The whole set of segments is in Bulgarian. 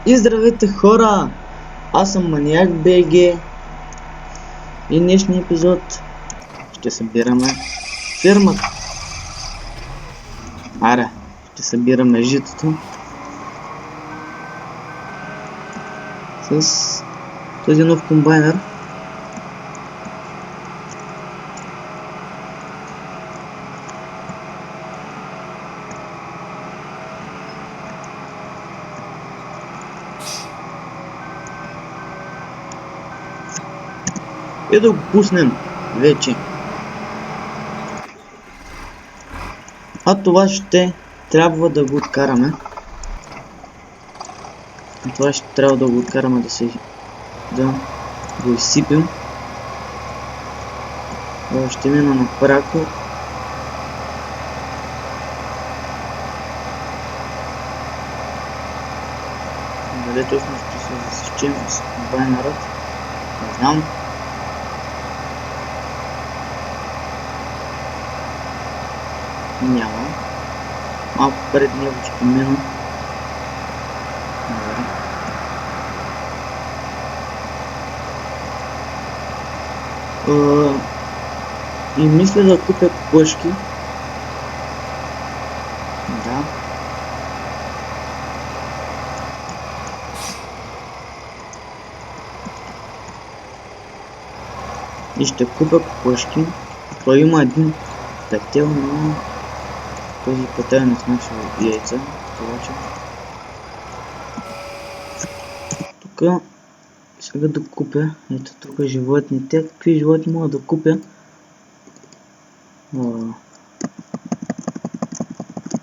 И здравейте хора! Аз съм Маниак БГ и днешния епизод ще събираме фермата. Аре, ще събираме житото с този нов комбайнер. И да го пуснем вече. А това ще трябва да го откараме. Това ще трябва да го откараме да го изсипим. Ще мина напряко. Дали точно ще се засечем с комбайнерът? Не знам. Няма. Малко пред него ще мина. И мисля да купя плъшки. Да. И ще купя плъшки. Той има един петел, но този петел не снася яйца. Тук сега да купя. Ето тук животните. Какви животни мога да купя?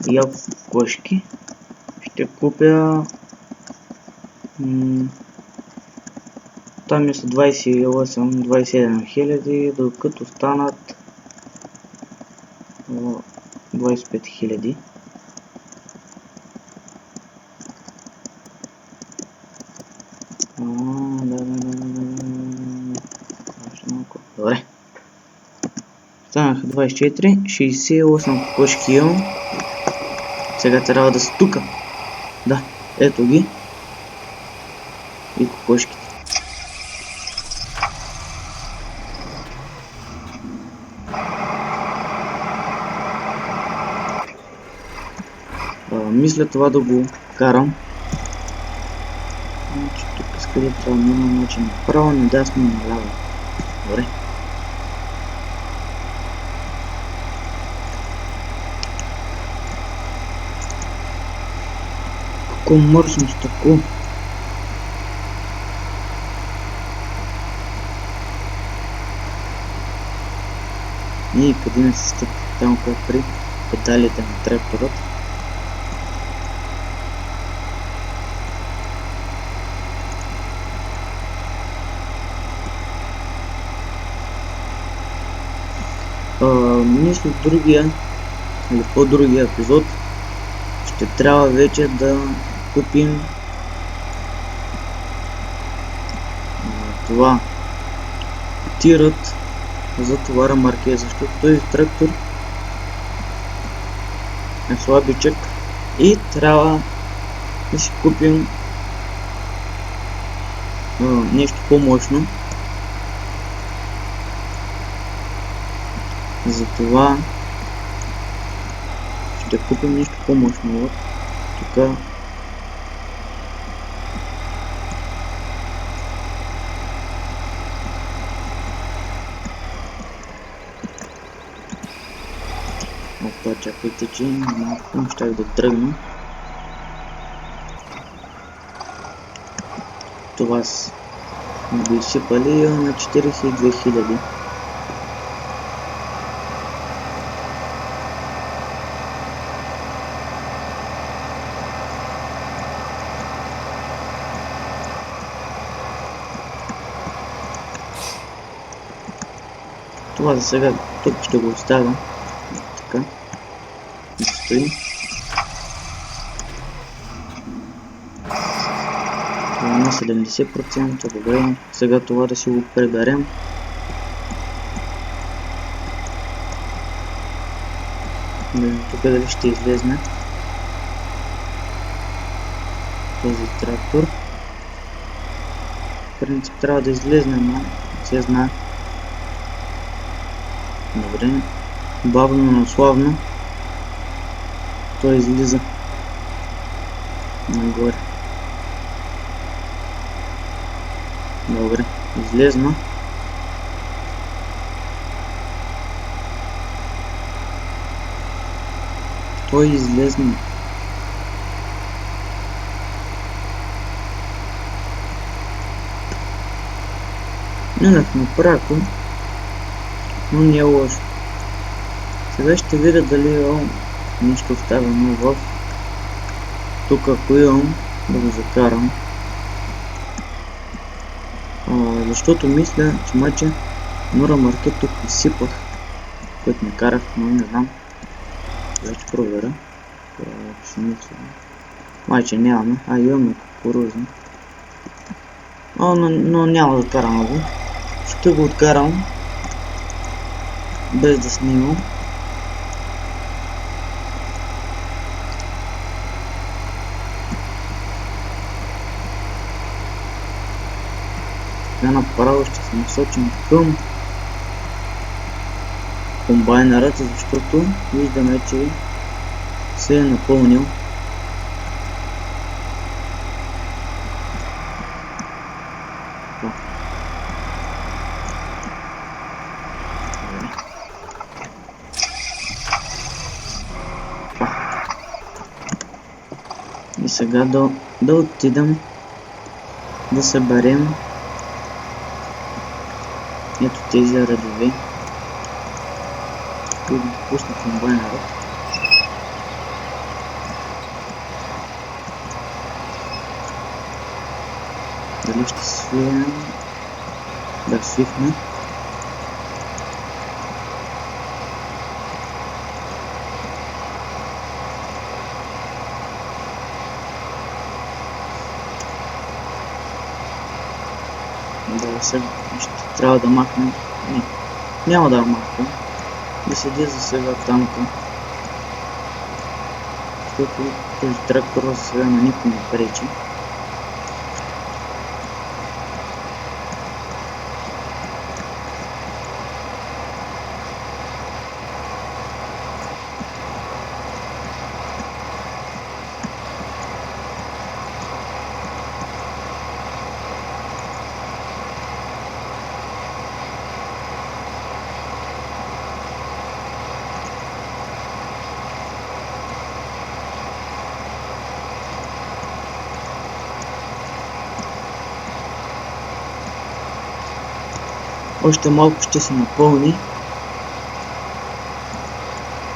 Ябълшки. Ще купя там са 28-27 хиляди, докато станат 25 хиляди. Добре. Станаха 24, 68 кокошки имам. Сега трябва да са тука. Да, ето ги. И кокошките. Мисля това да го карам. Значи тук къде трябва да няма начин направо, надясно и наляво. Добре. Какво мърсно стъкло. И къде не се стъпи? Там при педалите на тракторът. Мисля другия или по-другия епизод ще трябва вече да купим това тирът за товара маркия, защото този трактор е слабичък и трябва да си купим нещо по-мощно. Затова ще купим нещо по-мощно. Тук опа, чакайте, че малко щях да тръгна. Това сме го изсипали на 42 хиляди. Това за сега тук ще го оставя. Така. И стои. Това на 70%. Добре. Сега това да си го приберем. Тук дали ще излезне. този трактор. В принцип трябва да излезнем, но се знае. Добре. Бавно, но славно. Той излиза нагоре. Добре, излезна. Той излезна. Минахме прако, но не е лошо. Сега ще видя дали имам нещо вставено в тук, ако имам да го закарам. Защото мисля, че маче Нора Маркет тук изсипах, който не карах, но не знам. Сега ще проверя. Пшеница. Маче нямаме, имаме кукуруза. Но няма да карам го. Ще го откарам без да снимам. Сега направо ще се насочим към комбайнерата, защото виждаме, че се е напълнил. И сега да отидем да съберем ето тези редове и да пусна комбайнера. Дали ще свием? Да, свихме. Да, сега ще трябва да махнем. Не, няма да махнем. Да седи за сега тамка. Защото този трактор за сега на никой не пречи. Още малко ще се напълни.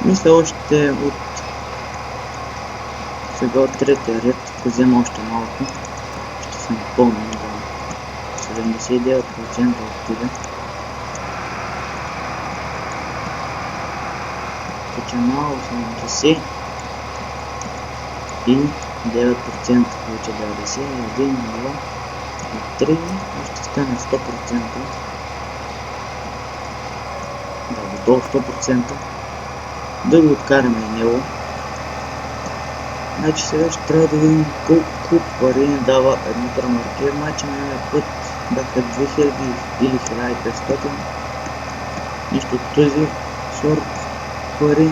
Мисля още от сега от третия ред, ако взема още малко, ще се напълни за 79% отиде. Починава 80 и 9% вече 91, 2 и 3 ще стане 100%. Да, готово 100%. Да го откараме и него. Значи сега ще трябва да видим колко пари ни дава едното ремаркер. Значи на път бяха 2000 или 1500. Нищо от този сорт пари.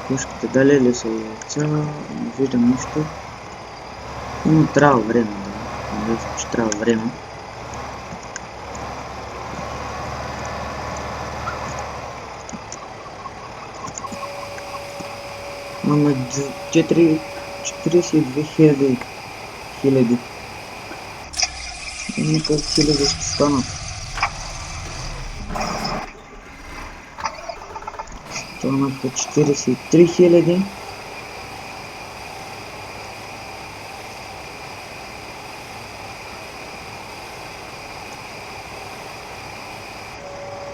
Пушките дали ли са яйца? Не виждам нищо. Но трябва време, да. Надявам, че трябва време. Имаме 42 хиляди. И колко хиляди ще станат? Станаха 43 хиляди.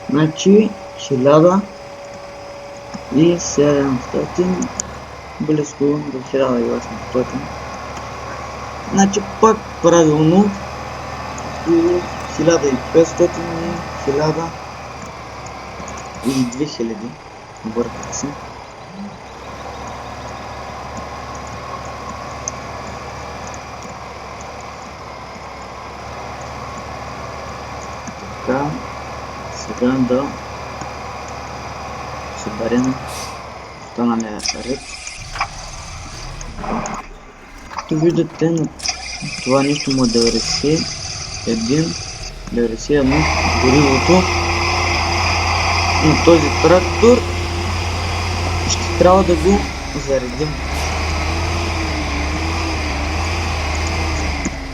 Значи 1700, близко до 1800. Значи пак правилно 1500 и 1000 и 2000. Обърках се. Така, сега да съберем останалия ред. Както виждате, на това нещо му е 91 горивото на този трактор. Ще трябва да го заредим.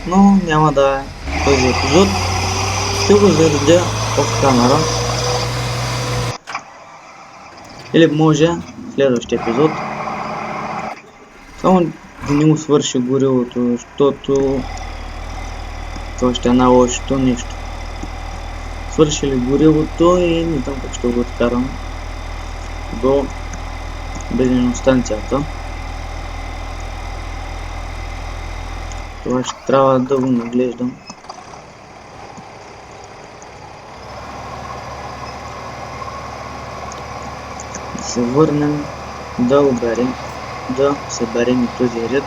Но няма да е този епизод. Ще го заредя в камера. Или може в следващия епизод. Само да не му свърши горивото, защото това ще е най-лошото нещо. Свърши ли горивото и не знам как ще го откарам до бензиностанцията. Това ще трябва да го наглеждам. Да се върнем да съберем и този ред.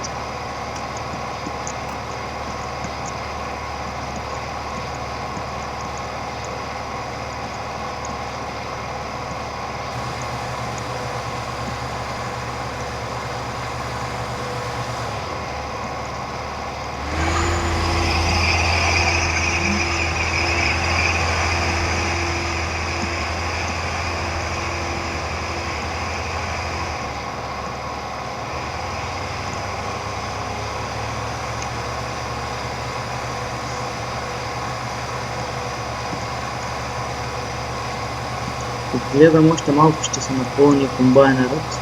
Ако гледам още малко, ще се напълни комбайнерът.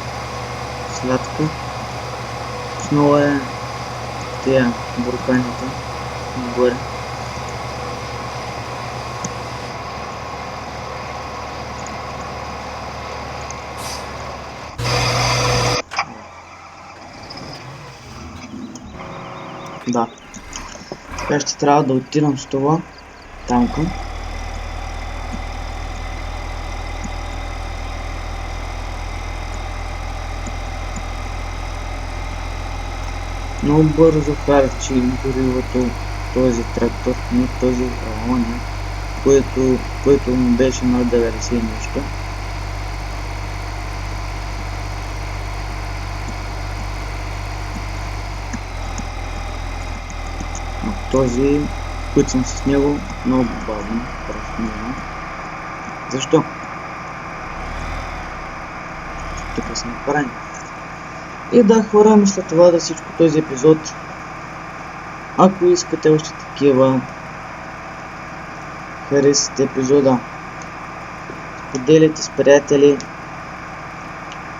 Слядко. Отново е тия бурканите нагоре. Да. Сега ще трябва да отидам с това тамка. Много бързо харчи горивото този трактор, не този оня, който му беше на 90 нещо. А този, който съм с него, много бавно, просто няма. Защо? Тук съм направен. И да, хора, мисля това да всичко този епизод. Ако искате още такива, харесате епизода, споделяйте с приятели,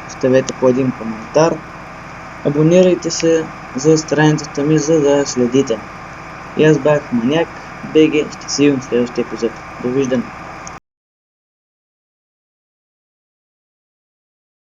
оставете по един коментар, абонирайте се за страницата ми, за да следите. И аз бях Маняк БГ, ще се видим в следващия епизод. Довиждане!